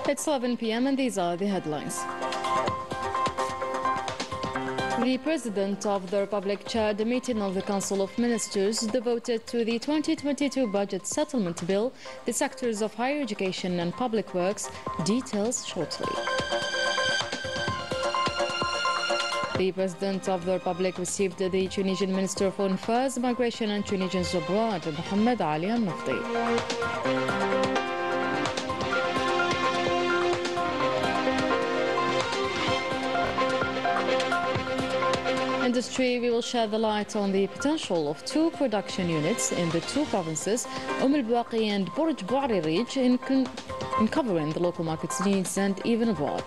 It's 11 p.m. and these are the headlines. The President of the Republic chaired a meeting of the Council of Ministers devoted to the 2022 budget settlement bill, the sectors of higher education and public works. Details shortly. The President of the Republic received the Tunisian Minister of Foreign Affairs, Migration and Tunisians Abroad, Mohamed Ali Al-Nafti. Industry, we will shed the light on the potential of two production units in the two provinces, Al-Baqi and Burj Bouarij, in covering the local market's needs and even abroad.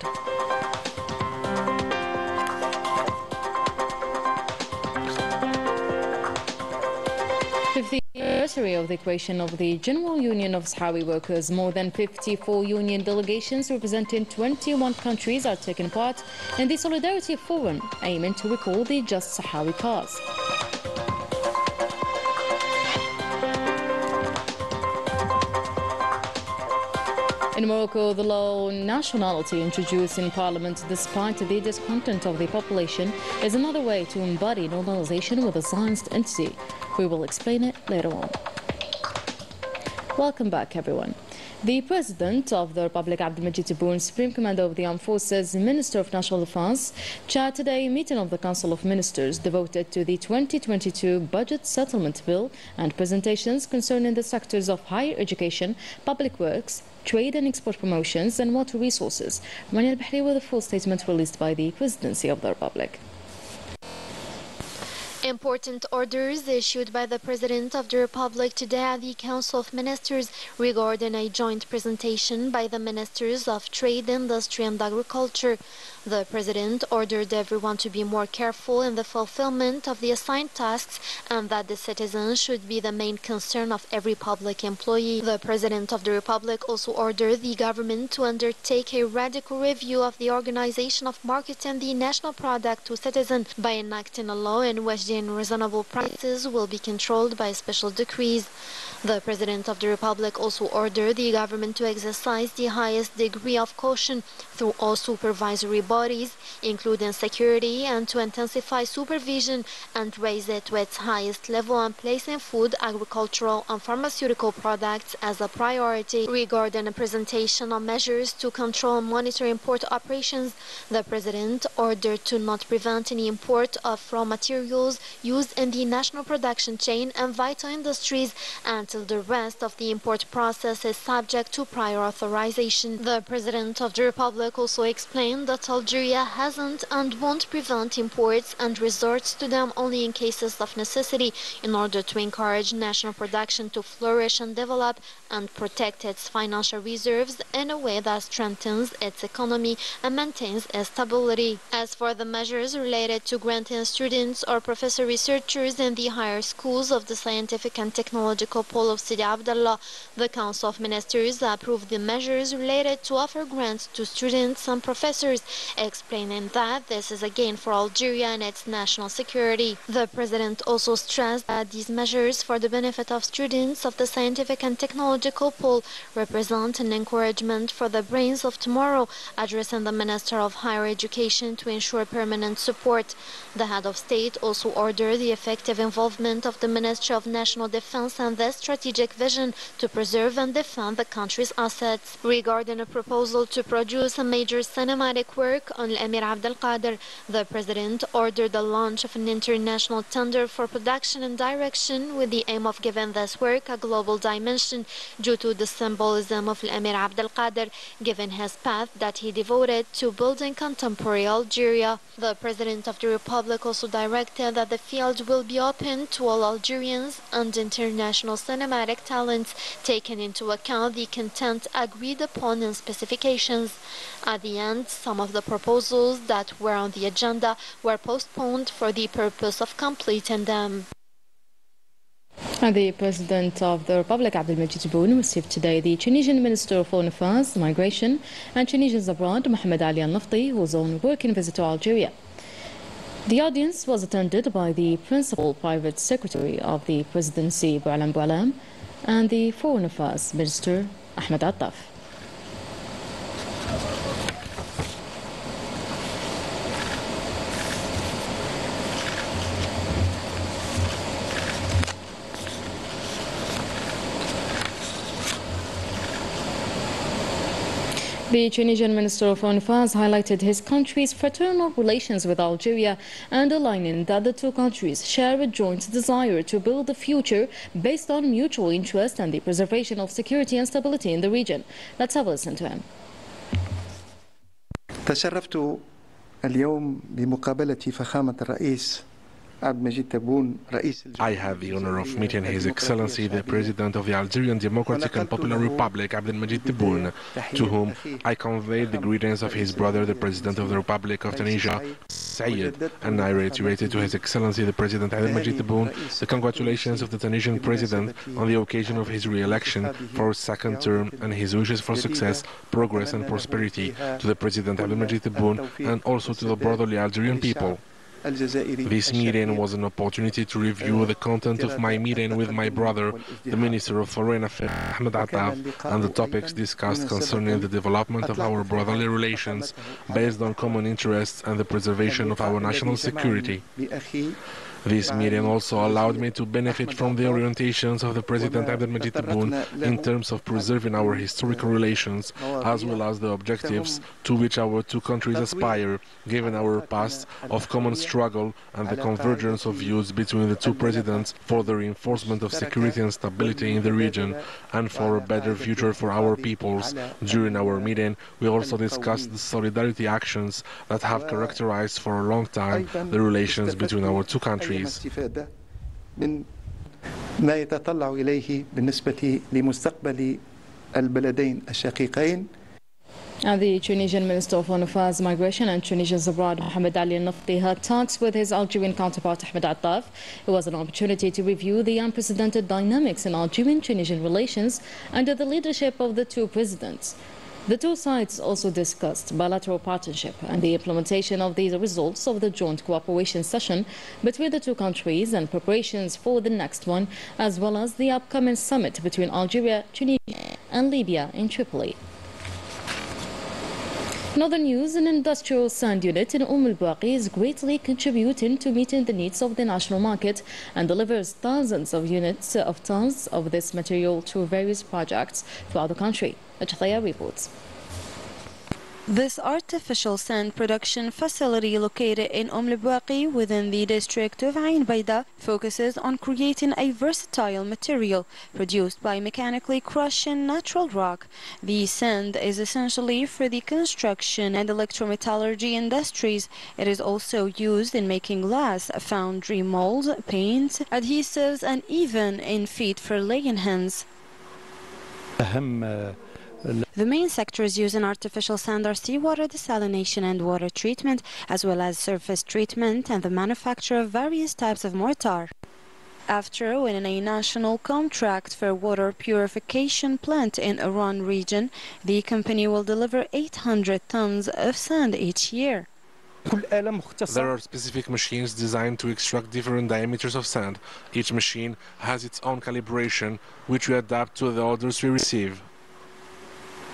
The anniversary of the creation of the General Union of Sahrawi Workers. More than 54 union delegations representing 21 countries are taking part in the Solidarity Forum, aiming to recall the just Sahrawi cause. In Morocco, the law on nationality introduced in Parliament despite the discontent of the population is another way to embody normalization with a Zionist entity. We will explain it later on. Welcome back, everyone. The President of the Republic, Abdelmajid Tebboune, Supreme Commander of the Armed Forces, Minister of National Defense, chaired today a meeting of the Council of Ministers devoted to the 2022 budget settlement bill and presentations concerning the sectors of higher education, public works, trade and export promotions, and water resources. Mani Al-Bahri with a full statement released by the Presidency of the Republic. Important orders issued by the President of the Republic today at the Council of Ministers regarding a joint presentation by the Ministers of Trade, Industry and Agriculture. The President ordered everyone to be more careful in the fulfillment of the assigned tasks and that the citizens should be the main concern of every public employee. The President of the Republic also ordered the government to undertake a radical review of the organization of marketing the national product to citizens by enacting a law in which the unreasonable prices will be controlled by special decrees. The President of the Republic also ordered the government to exercise the highest degree of caution through all supervisory bodies, including security, and to intensify supervision and raise it to its highest level and placing food, agricultural and pharmaceutical products as a priority. Regarding a presentation on measures to control and monitor import operations, the President ordered to not prevent any import of raw materials used in the national production chain and vital industries until the rest of the import process is subject to prior authorization. The President of the Republic also explained that Algeria hasn't and won't prevent imports and resorts to them only in cases of necessity in order to encourage national production to flourish and develop and protect its financial reserves in a way that strengthens its economy and maintains its stability. As for the measures related to granting students or professor researchers in the higher schools of the scientific and technological pole of Sidi Abdallah, the Council of Ministers approved the measures related to offer grants to students and professors, explaining that this is a gain for Algeria and its national security. The President also stressed that these measures for the benefit of students of the scientific and technological pole represent an encouragement for the brains of tomorrow, addressing the Minister of Higher Education to ensure permanent support. The head of state also ordered the effective involvement of the Ministry of National Defense and their strategic vision to preserve and defend the country's assets. Regarding a proposal to produce a major cinematic work on Emir Abdel Qadir, the President ordered the launch of an international tender for production and direction with the aim of giving this work a global dimension due to the symbolism of Emir Abdel Qadir, given his path that he devoted to building contemporary Algeria. The President of the Republic also directed that the field will be open to all Algerians and international cinematic talents, taking into account the content agreed upon and specifications. At the end, some of the proposals that were on the agenda were postponed for the purpose of completing them. And the President of the Republic, Abdelmajid Tebboune, received today the Tunisian Minister of Foreign Affairs, Migration and Tunisians Abroad, Mohamed Ali Al-Nafti, who was on working visit to Algeria. The audience was attended by the Principal Private Secretary of the Presidency, Boualam Boualam, and the Foreign Affairs Minister, Ahmed Attaf. The Tunisian Minister of Foreign Affairs highlighted his country's fraternal relations with Algeria, underlining that the two countries share a joint desire to build a future based on mutual interest and the preservation of security and stability in the region. Let's have a listen to him. تشرفت اليوم بمقابلة فخامة الرئيس I had the honor of meeting His Excellency the President of the Algerian Democratic and Popular Republic, Abdelmajid Tebboune, to whom I conveyed the greetings of his brother, the President of the Republic of Tunisia, Said, and I reiterated to His Excellency the President Abdelmajid Tebboune the congratulations of the Tunisian President on the occasion of his re-election for his second term and his wishes for success, progress and prosperity to the President Abdelmajid Tebboune and also to the brotherly Algerian people. This meeting was an opportunity to review the content of my meeting with my brother, the Minister of Foreign Affairs, Ahmed Attaf, and the topics discussed concerning the development of our brotherly relations based on common interests and the preservation of our national security. This meeting also allowed me to benefit from the orientations of the President Abdelmajid Tebboune in terms of preserving our historical relations, as well as the objectives to which our two countries aspire, given our past of common struggle and the convergence of views between the two presidents for the reinforcement of security and stability in the region and for a better future for our peoples. During our meeting, we also discussed the solidarity actions that have characterized for a long time the relations between our two countries. من ما يتطلع إليه بالنسبة لمستقبل البلدين الشقيقين. The Tunisian Minister of Foreign Affairs, Migration and Tunisians Abroad, Mohamed Ali Al-Nafti, had talks with his Algerian counterpart, Ahmed Attaf. It was an opportunity to review the unprecedented dynamics in Algerian-Tunisian relations under the leadership of the two presidents. The two sides also discussed bilateral partnership and the implementation of the results of the joint cooperation session between the two countries and preparations for the next one, as well as the upcoming summit between Algeria, Tunisia and Libya in Tripoli. In other news, an industrial sand unit in Al-Baqi is greatly contributing to meeting the needs of the national market and delivers thousands of units of tons of this material to various projects throughout the country. Ajthaya reports. This artificial sand production facility located in Al-Baqi within the district of Ain Baida focuses on creating a versatile material produced by mechanically crushing natural rock. The sand is essentially for the construction and electrometallurgy industries. It is also used in making glass, foundry molds, paints, adhesives, and even in feet for laying hens. The main sectors used in artificial sand are seawater desalination and water treatment, as well as surface treatment and the manufacture of various types of mortar. After winning a national contract for water purification plant in Iran region, the company will deliver 800 tons of sand each year. There are specific machines designed to extract different diameters of sand. Each machine has its own calibration, which we adapt to the orders we receive.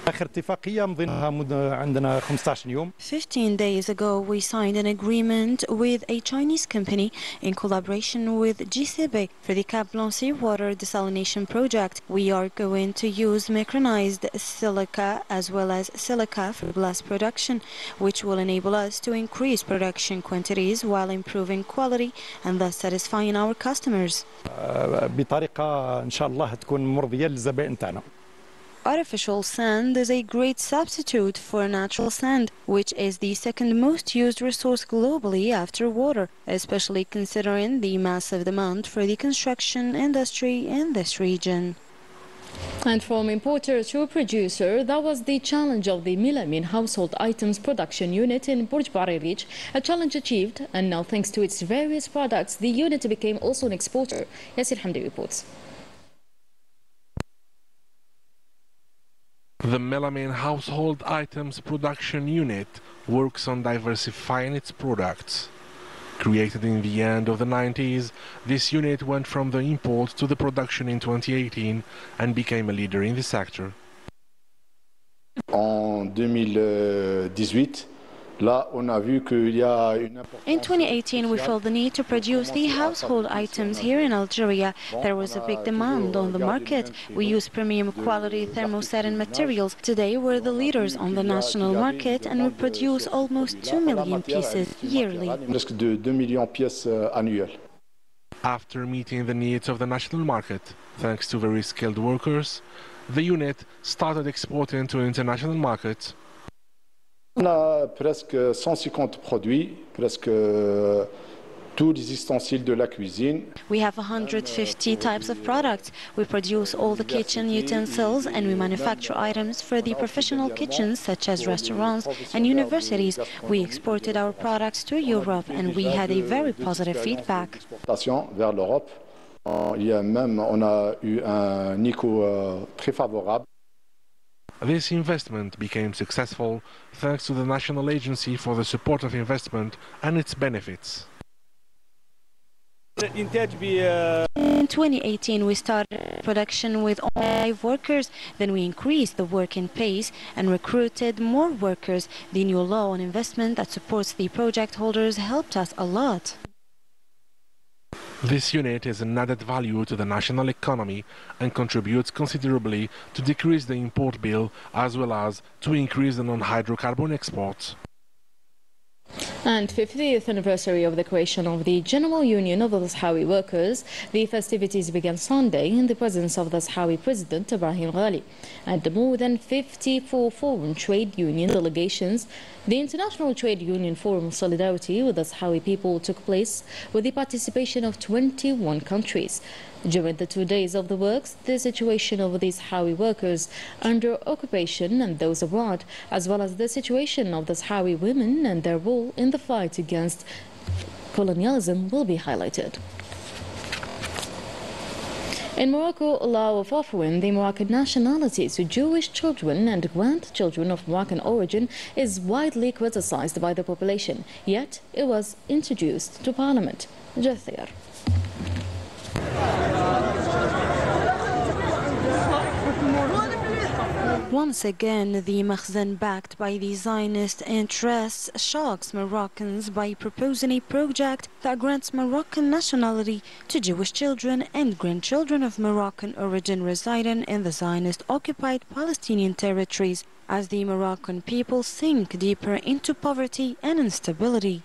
15 days ago, we signed an agreement with a Chinese company in collaboration with GCB for the Cap Blanc water desalination project. We are going to use mechanized silica as well as silica for glass production, which will enable us to increase production quantities while improving quality and thus satisfying our customers. بطريقة إن شاء الله تكون مرضية للزبائن تاعنا. Artificial sand is a great substitute for natural sand, which is the second most used resource globally after water, especially considering the massive demand for the construction industry in this region. And from importer to producer, that was the challenge of the Melamine household items production unit in Burj Baririj, a challenge achieved, and now thanks to its various products, the unit became also an exporter. Yasir Hamdi reports. The Melamine household items production unit works on diversifying its products. Created in the end of the 90s, this unit went from the import to the production in 2018 and became a leader in the sector. En 2018, In 2018, we felt the need to produce the household items here in Algeria. There was a big demand on the market. We use premium quality thermoset materials. Today, we're the leaders on the national market and we produce almost 2 million pieces yearly. After meeting the needs of the national market, thanks to very skilled workers, the unit started exporting to international markets. On a presque 150 produits, presque tous les ustensiles de la cuisine. We have 150 types of products. We produce all the kitchen utensils and we manufacture items for the professional kitchens such as restaurants and universities. We exported our products to Europe and we had a very positive feedback. Vers l'Europe, on a eu un écho très favorable. This investment became successful thanks to the National Agency for the Support of Investment and its benefits. In 2018, we started production with only 5 workers. Then we increased the working pace and recruited more workers. The new law on investment that supports the project holders helped us a lot. This unit is an added value to the national economy and contributes considerably to decrease the import bill as well as to increase the non-hydrocarbon exports. And 50th anniversary of the creation of the General Union of the Sahrawi Workers, the festivities began Sunday in the presence of the Sahrawi President Ibrahim Ghali. And more than 54 foreign trade union delegations, the International Trade Union Forum Solidarity with the Sahrawi people took place with the participation of 21 countries. During the 2 days of the works, the situation of the Sahrawi workers under occupation and those abroad, as well as the situation of the Sahrawi women and their role in the fight against colonialism will be highlighted. In Morocco, a law of offering the Moroccan nationality to Jewish children and grandchildren of Moroccan origin is widely criticized by the population, yet it was introduced to Parliament. Jathir. Once again, the Makhzen, backed by the Zionist interests, shocks Moroccans by proposing a project that grants Moroccan nationality to Jewish children and grandchildren of Moroccan origin residing in the Zionist-occupied Palestinian territories, as the Moroccan people sink deeper into poverty and instability.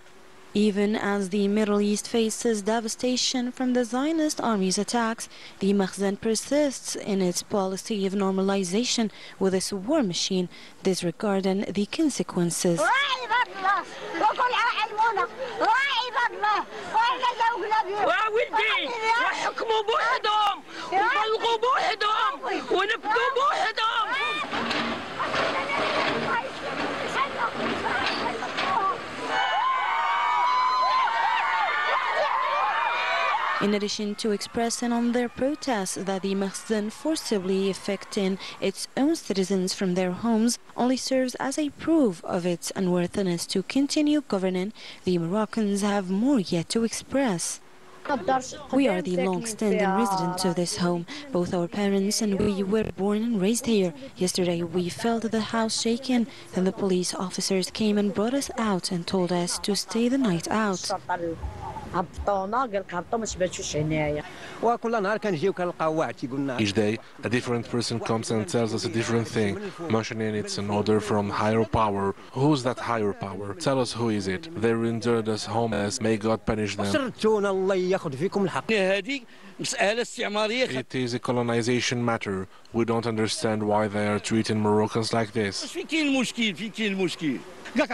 Even as the Middle East faces devastation from the Zionist army's attacks, the Makhzen persists in its policy of normalization with its war machine, disregarding the consequences. In addition to expressing on their protests that the Makhzen forcibly evicting its own citizens from their homes only serves as a proof of its unworthiness to continue governing, the Moroccans have more yet to express. We are the long-standing residents of this home. Both our parents and we were born and raised here. Yesterday we felt the house shaking, and the police officers came and brought us out and told us to stay the night out. Each day, a different person comes and tells us a different thing, mentioning it's an order from higher power. Who's that higher power? Tell us who is it. They rendered us homeless. May God punish them. It is a colonization matter. We don't understand why they are treating Moroccans like this. They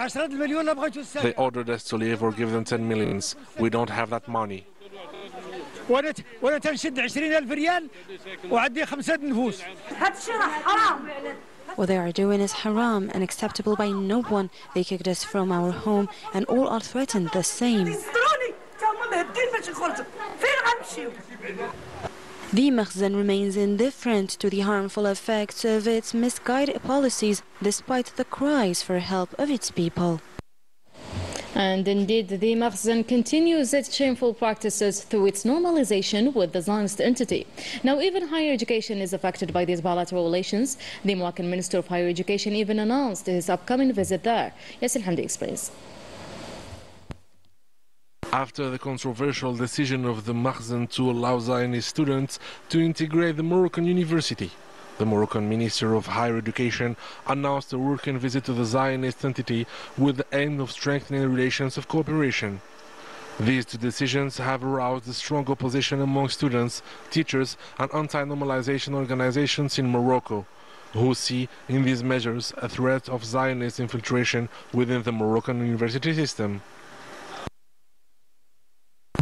ordered us to leave or give them 10 millions. We don't have that money. What they are doing is haram and acceptable by no one. They kicked us from our home and all are threatened the same. The Makhzen remains indifferent to the harmful effects of its misguided policies, despite the cries for help of its people. And indeed, the Makhzen continues its shameful practices through its normalization with the Zionist entity. Now, even higher education is affected by these bilateral relations. The Moroccan Minister of Higher Education even announced his upcoming visit there. Yasser Hamdi explains. After the controversial decision of the Makhzen to allow Zionist students to integrate the Moroccan university, the Moroccan Minister of Higher Education announced a working visit to the Zionist entity with the aim of strengthening relations of cooperation. These two decisions have aroused a strong opposition among students, teachers and anti-normalization organizations in Morocco, who see in these measures a threat of Zionist infiltration within the Moroccan university system.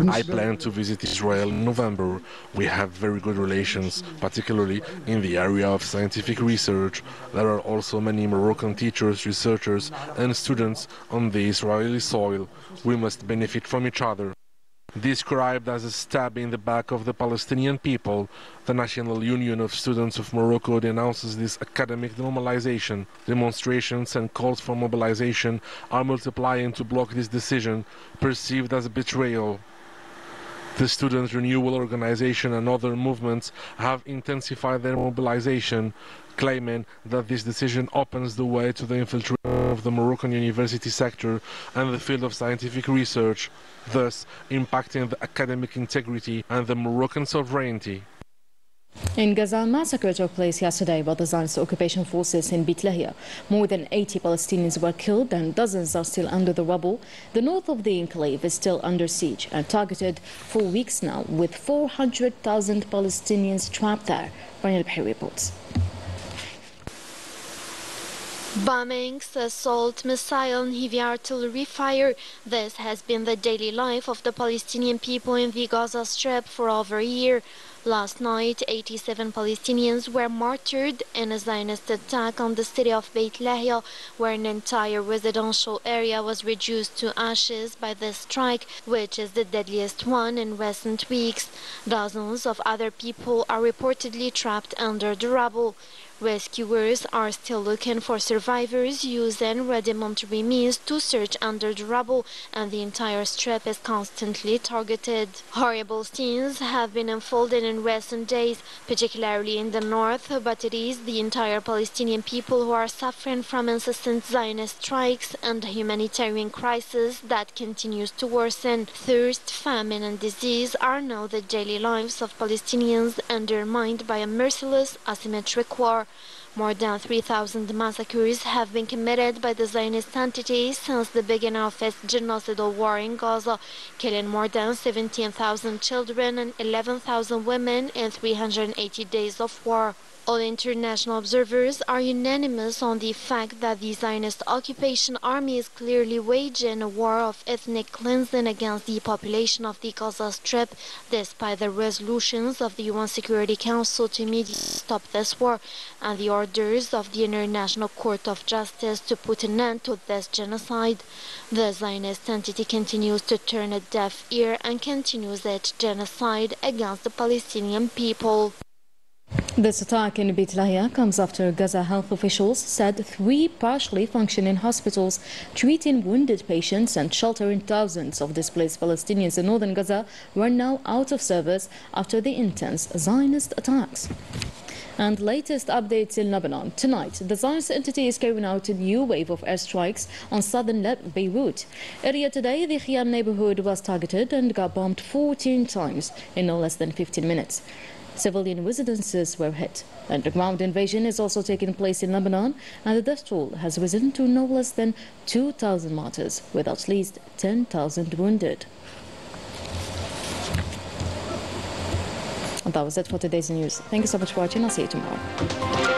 I plan to visit Israel in November. We have very good relations, particularly in the area of scientific research. There are also many Moroccan teachers, researchers and students on the Israeli soil. We must benefit from each other. Described as a stab in the back of the Palestinian people, the National Union of Students of Morocco denounces this academic normalization. Demonstrations and calls for mobilization are multiplying to block this decision, perceived as a betrayal. The Student Renewal Organization and other movements have intensified their mobilization, claiming that this decision opens the way to the infiltration of the Moroccan university sector and the field of scientific research, thus impacting the academic integrity and the Moroccan sovereignty. In Gaza, a massacre took place yesterday by the Zionist occupation forces in Beit Lahia. More than 80 Palestinians were killed and dozens are still under the rubble. The north of the enclave is still under siege and targeted for weeks now, with 400,000 Palestinians trapped there. Rania Al-Bahri reports. Bombings, assault, missile and heavy artillery fire. This has been the daily life of the Palestinian people in the Gaza Strip for over a year. Last night, 87 Palestinians were martyred in a Zionist attack on the city of Beit Lahia, where an entire residential area was reduced to ashes by this strike, which is the deadliest one in recent weeks. Dozens of other people are reportedly trapped under the rubble. Rescuers are still looking for survivors using rudimentary means to search under the rubble, and the entire strip is constantly targeted. Horrible scenes have been unfolding in recent days, particularly in the north, but it is the entire Palestinian people who are suffering from incessant Zionist strikes and a humanitarian crisis that continues to worsen. Thirst, famine and disease are now the daily lives of Palestinians, undermined by a merciless, asymmetric war. More than 3,000 massacres have been committed by the Zionist entity since the beginning of its genocidal war in Gaza, killing more than 17,000 children and 11,000 women in 380 days of war. All international observers are unanimous on the fact that the Zionist occupation army is clearly waging a war of ethnic cleansing against the population of the Gaza Strip, despite the resolutions of the UN Security Council to immediately stop this war and the orders of the International Court of Justice to put an end to this genocide. The Zionist entity continues to turn a deaf ear and continues its genocide against the Palestinian people. This attack in Beit Lahia comes after Gaza health officials said 3 partially functioning hospitals treating wounded patients and sheltering thousands of displaced Palestinians in northern Gaza were now out of service after the intense Zionist attacks. And latest updates in Lebanon. Tonight, the Zionist entity is carrying out a new wave of airstrikes on southern Beirut. Earlier today, the Khiyam neighborhood was targeted and got bombed 14 times in no less than 15 minutes. Civilian residences were hit. Underground invasion is also taking place in Lebanon, and the death toll has risen to no less than 2,000 martyrs, with at least 10,000 wounded. And that was it for today's news. Thank you so much for watching. I'll see you tomorrow.